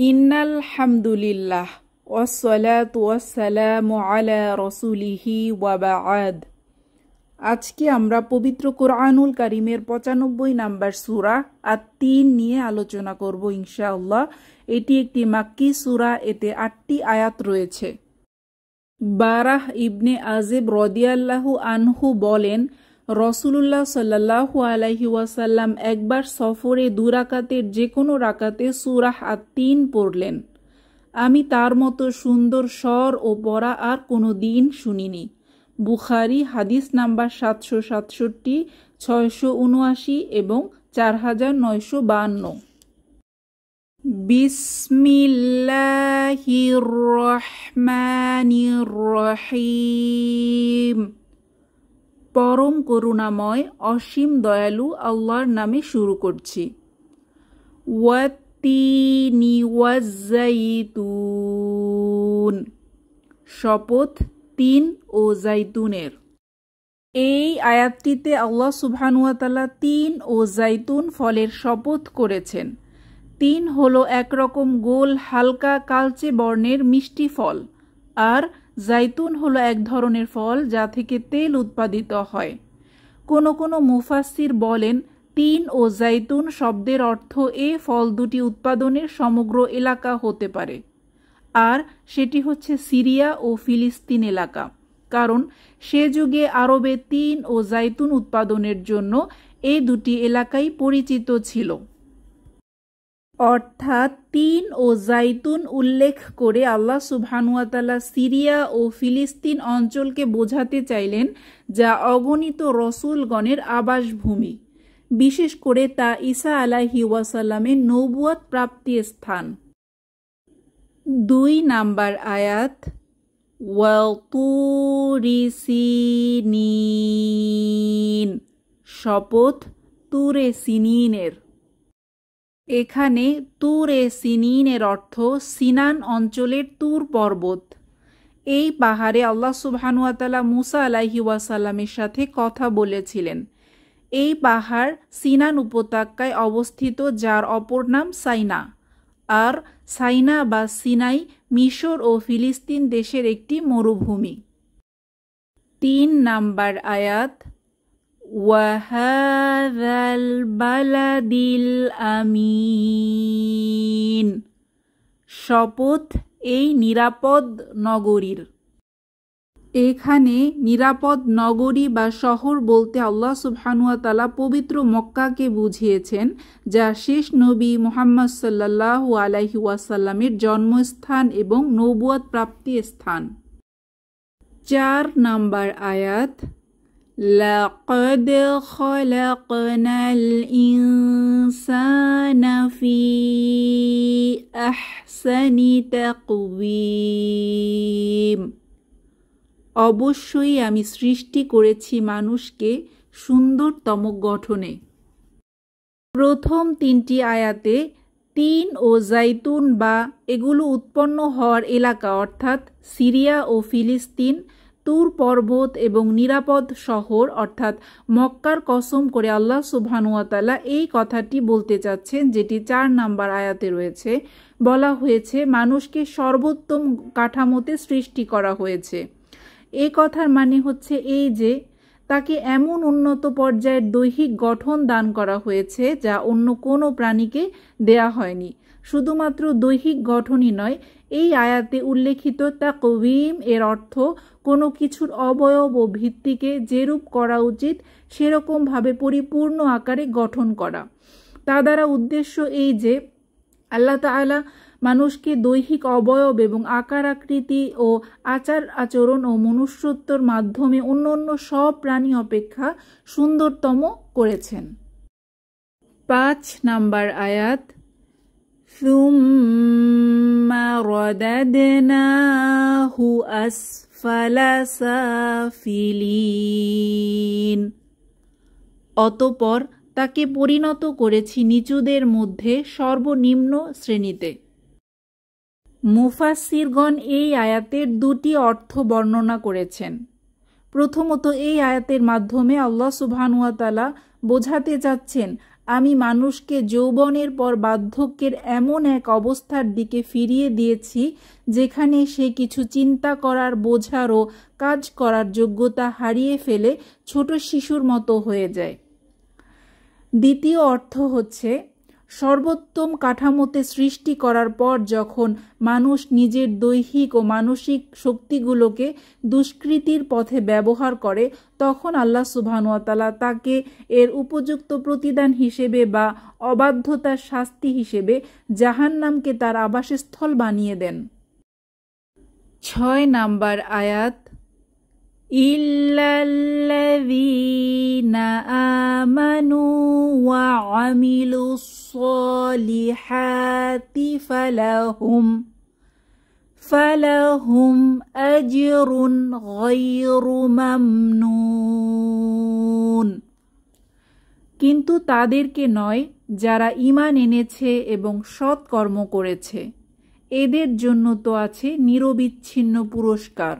ইন্নাল হামদুলিল্লাহ ওয়াসসালাতু ওয়াসসালামু আলা রাসূলিহি ওয়া বা'দ। আজকে আমরা পবিত্র কোরআনুল কারীমের ৯৫ নাম্বার সূরা আত-তিন নিয়ে আলোচনা করব ইনশাআল্লাহ। এটি একটি মাক্কি সূরা, এতে ৮টি আয়াত রয়েছে। বারাহ ইবনে আজিব রাদিয়াল্লাহু আনহু বলেন, রাসূলুল্লাহ সাল্লাল্লাহু আলাইহি ওয়াসাল্লাম একবার সফরে ২ রাকাতের যে কোনো রাকাতে সূরা আত-তিন পড়লেন। আমি তার মতো সুন্দর স্বর ও পড়া আর কোনো দিন শুনিনি। বুখারী হাদিস নাম্বার ৭৬৭, ৬৭৯ এবং ৪৯৫২। বিসমিল্লাহির রহমানির রহিম। পরম করুণাময় অসীম দয়ালু আল্লাহর নামে শুরু করছি। ওয়াত্তিনি ওয়াজ্জাইতুন, শপথ তিন ও জাইতুনের। এই আয়াতটিতে আল্লাহ সুবহানাহু ওয়া তাআলা তিন ও জাইতুন ফলের শপথ করেছেন। তিন হলো একরকম গোল হালকা কালচে বর্ণের মিষ্টি ফল, আর জাইতুন হলো এক ধরনের ফল যা থেকে তেল উৎপাদিত হয়। কোনো কোনো মুফাসসির বলেন, তিন ও জাইতুন শব্দের অর্থ এ ফল দুটি উৎপাদনের সমগ্র এলাকা হতে পারে, আর সেটি হচ্ছে সিরিয়া ও ফিলিস্তিন এলাকা, কারণ সে যুগে আরবে তিন ও জাইতুন উৎপাদনের জন্য এই দুটি এলাকাই পরিচিত ছিল। অর্থাৎ তিন ও জাইতুন উল্লেখ করে আল্লাহ সুবহানাহু ওয়া তাআলা সিরিয়া ও ফিলিস্তিন অঞ্চলকে বোঝাতে চাইলেন, যা অগণিত রসূলগণের আবাসভূমি, বিশেষ করে তা ঈসা আলাইহি ওয়াসাল্লামের নবুয়ত প্রাপ্তির স্থান। ২ নাম্বার আয়াত, ওয়াতুরি সিনিন, শপথ তুরে সিনিনের। এখানে তুরে সিনিনের অর্থ সিনান অঞ্চলের তুর পর্বত। এই পাহাড়ে আল্লাহ সুবহানাহু ওয়া তাআলা মুসা আলাইহি ওয়াসাল্লামের সাথে কথা বলেছিলেন। এই পাহাড় সিনান উপত্যকায় অবস্থিত, যার অপর নাম সাইনা। আর সাইনা বা সিনাই মিশর ও ফিলিস্তিন দেশের একটি মরুভূমি। ৩ নাম্বার আয়াত, ওয়াহাযাল বালাদিল আমিন, শপথ এই নিরাপদ নগরীর। এখানে নিরাপদ নগরী বা শহর বলতে আল্লাহ সুবহানাহু ওয়া তাআলা পবিত্র মক্কাকে বুঝিয়েছেন, যা শেষ নবী মুহাম্মদ সাল্লাল্লাহু আলাইহি ওয়াসাল্লামের জন্মস্থান এবং নবুয়ত প্রাপ্তির স্থান। ৪ নাম্বার আয়াত, লাকাদ খালাকনাল ইনসানা ফি আহসানি তাকওয়িম, অবশ্যই আমি সৃষ্টি করেছি মানুষকে সুন্দরতম গঠনে। প্রথম ৩টি আয়াতে তিন ও জাইতুন বা এগুলো উৎপন্ন হওয়ার এলাকা অর্থাৎ সিরিয়া ও ফিলিস্তিন, তুর পর্বত এবং নিরাপদ শহর অর্থাৎ মক্কার কসম করে আল্লাহ সুবহানাহু ওয়া তাআলা এই কথাটি বলতে চাচ্ছেন, যেটি ৪ নাম্বার আয়াতে রয়েছে। বলা হয়েছে মানুষকে সর্বোত্তম কাঠামোতে সৃষ্টি করা হয়েছে। এই কথার মানে হচ্ছে এই যে তাকে এমন উন্নত পর্যায়ের দৈহিক গঠন দান করা হয়েছে যা অন্য কোনো প্রাণীকে দেয়া হয়নি। শুধুমাত্র দৈহিক গঠনই নয়, এই আয়াতে উল্লেখিত তাকওয়িম এর অর্থ কোনো কিছুর অবয়ব ও ভিত্তিকে যেরূপ করা উচিত সেরকমভাবে পরিপূর্ণ আকারে গঠন করা। তা দ্বারা উদ্দেশ্য এই যে আল্লাহ তাআলা মানুষকে দৈহিক অবয়ব এবং আকার আকৃতি ও আচার আচরণ ও মনুষ্যত্বর মাধ্যমে অন্য অন্য সব প্রাণী অপেক্ষা সুন্দরতম করেছেন। ৫ নাম্বার আয়াত, সুম্মা রাদাদনাহু আসফালা সাফিলিন, অতঃপর তাকে পরিণত করেছি নিচুদের মধ্যে সর্বনিম্ন শ্রেণীতে। মুফাসসিরগণ এই আয়াতের ২টি অর্থ বর্ণনা করেছেন। প্রথমত, এই আয়াতের মাধ্যমে আল্লাহ সুবহানাহু ওয়া তাআলা বোঝাতে চাচ্ছেন আমি মানুষকে যৌবনের পর বার্ধক্যের এমন এক অবস্থার দিকে ফিরিয়ে দিয়েছি যেখানে সে কিছু চিন্তা করার, বোঝার ও কাজ করার যোগ্যতা হারিয়ে ফেলে ছোট শিশুর মতো হয়ে যায়। দ্বিতীয় অর্থ হচ্ছে, সর্বোত্তম কাঠামোতে সৃষ্টি করার পর যখন মানুষ নিজের দৈহিক ও মানসিক শক্তিগুলোকে দুষ্কৃতির পথে ব্যবহার করে, তখন আল্লাহ সুবহানাহু ওয়া তাআলা তাকে এর উপযুক্ত প্রতিদান হিসেবে বা অবাধ্যতার শাস্তি হিসেবে জাহান্নামকে তার আবাসস্থল বানিয়ে দেন। 6 নাম্বার আয়াত, ইল্লাল্লাযীনা আমানু ওয়া আমিলুস সলিহাতি ফালাহুম আজরুন গায়রু মামনুন। কিন্তু তাদেরকে নয়, যারা ঈমান এনেছে এবং সৎ কর্ম করেছে, এদের জন্য তো আছে নিরবিচ্ছিন্ন পুরস্কার।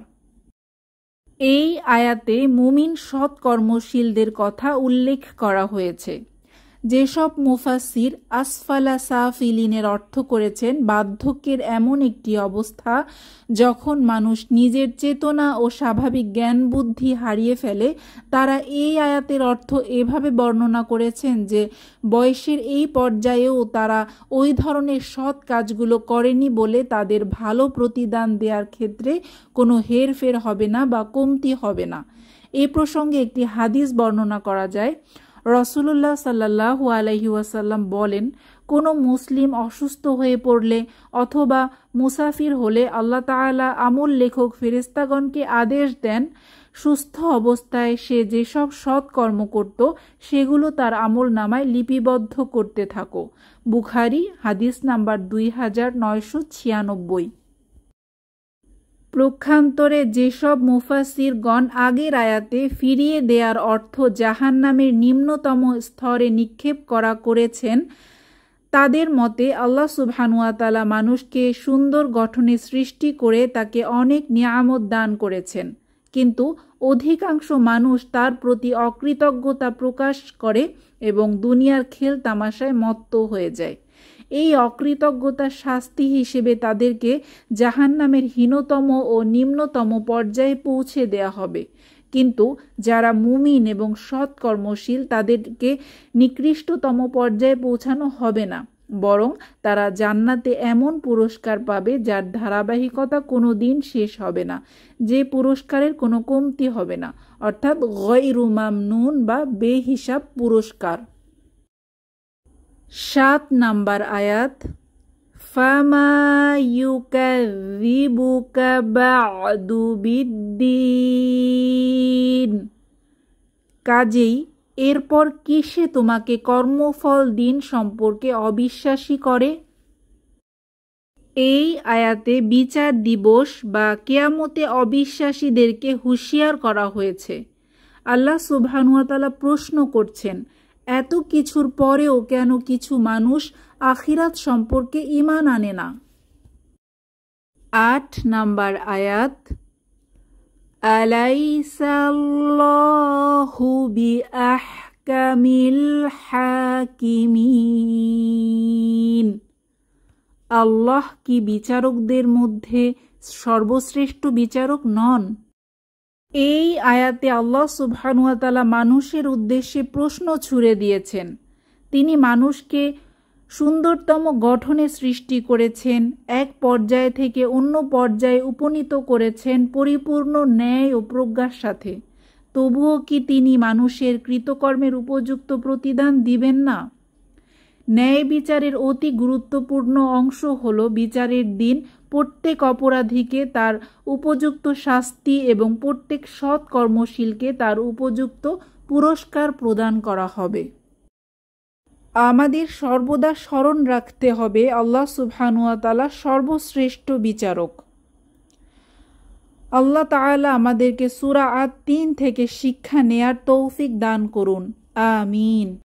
এই আয়াতে মুমিন সৎ কর্মশীলদের কথা উল্লেখ করা হয়েছে। যেসব মুফাসসির আসফালা সাফিলিনের অর্থ করেছেন বার্ধক্যের এমন একটি অবস্থা যখন মানুষ নিজের চেতনা ও স্বাভাবিক জ্ঞান বুদ্ধি হারিয়ে ফেলে, তারা এই আয়াতের অর্থ এভাবে বর্ণনা করেছেন যে বয়সের এই পর্যায়েও তারা ওই ধরনের সৎ কাজগুলো করেনি বলে তাদের ভালো প্রতিদান দেওয়ার ক্ষেত্রে কোনো হেরফের হবে না বা কমতি হবে না। এ প্রসঙ্গে একটি হাদিস বর্ণনা করা যায়। রাসূলুল্লাহ সাল্লাল্লাহু আলাইহি ওয়াসাল্লাম বলেন, কোনো মুসলিম অসুস্থ হয়ে পড়লে অথবা মুসাফির হলে আল্লাহ তাআলা আমল লেখক ফেরেশতাগণকে আদেশ দেন, সুস্থ অবস্থায় সে যেসব সৎ কর্ম করত সেগুলো তার আমল নামায় লিপিবদ্ধ করতে থাকো। বুখারী, হাদিস নাম্বার 2996। প্রক্ষান্তরে যেসব মুফাসসিরগণ আগের আয়াতে ফিরিয়ে দেওয়ার অর্থ জাহান্নামের নিম্নতম স্তরে নিক্ষেপ করা করেছেন, তাদের মতে আল্লাহ সুবহানাহু ওয়া তাআলা মানুষকে সুন্দর গঠনে সৃষ্টি করে তাকে অনেক নিয়ামত দান করেছেন, কিন্তু অধিকাংশ মানুষ তার প্রতি অকৃতজ্ঞতা প্রকাশ করে এবং দুনিয়ার খেল তামাশায় মত্ত হয়ে যায়। এই অকৃতজ্ঞতার শাস্তি হিসেবে তাদেরকে জাহান্নামের হীনতম ও নিম্নতম পর্যায়ে পৌঁছে দেয়া হবে। কিন্তু যারা মুমিন এবং সৎ কর্মশীল তাদেরকে নিকৃষ্টতম পর্যায়ে পৌঁছানো হবে না, বরং তারা জান্নাতে এমন পুরস্কার পাবে যার ধারাবাহিকতা কোনো দিন শেষ হবে না, যে পুরস্কারের কোনো কমতি হবে না, অর্থাৎ গায়রু মামনুন বা বেহিসাব পুরস্কার। 7 নাম্বার আয়াত, ফামা ইউকাযযিবুকা বা'দু বিদ্দীন। কাজেই এরপর কিসে তোমাকে কর্মফল দিন সম্পর্কে অবিশ্বাসী করে? এই আয়াতে বিচার দিবস বা কিয়ামতে অবিশ্বাসীদেরকে হুঁশিয়ার করা হয়েছে। আল্লাহ সুবহানাহু ওয়া তাআলা প্রশ্ন করছেন, এত কিছুর পরেও কেন কিছু মানুষ আখিরাত সম্পর্কে ঈমান আনে না? 8 নাম্বার আয়াত, আলাইসাল্লাহু বিআহকামিল হাকিমিন। আল্লাহ কি বিচারকদের মধ্যে সর্বশ্রেষ্ঠ বিচারক নন? এই আয়াতে আল্লাহ সুবহানাহু ওয়া তাআলা মানুষের উদ্দেশ্যে প্রশ্ন ছুড়ে দিয়েছেন। তিনি মানুষকে সুন্দরতম গঠনে সৃষ্টি করেছেন, এক পর্যায় থেকে অন্য পর্যায়ে উপনীত করেছেন পরিপূর্ণ ন্যায় ও প্রজ্ঞার সাথে। তবুও কি তিনি মানুষের কৃতকর্মের উপযুক্ত প্রতিদান দিবেন না? ন্যায় বিচারের অতি গুরুত্বপূর্ণ অংশ হল বিচারের দিন প্রত্যেক অপরাধীকে তার উপযুক্ত শাস্তি এবং প্রত্যেক সৎ কর্মশীলকে তার উপযুক্ত পুরস্কার প্রদান করা হবে। আমাদের সর্বদা স্মরণ রাখতে হবে আল্লাহ সুবহানাহু ওয়া তাআলা সর্বশ্রেষ্ঠ বিচারক। আল্লাহ তাআলা আমাদেরকে সূরা আত 3 থেকে শিক্ষা নেয়ার তৌফিক দান করুন। আমিন।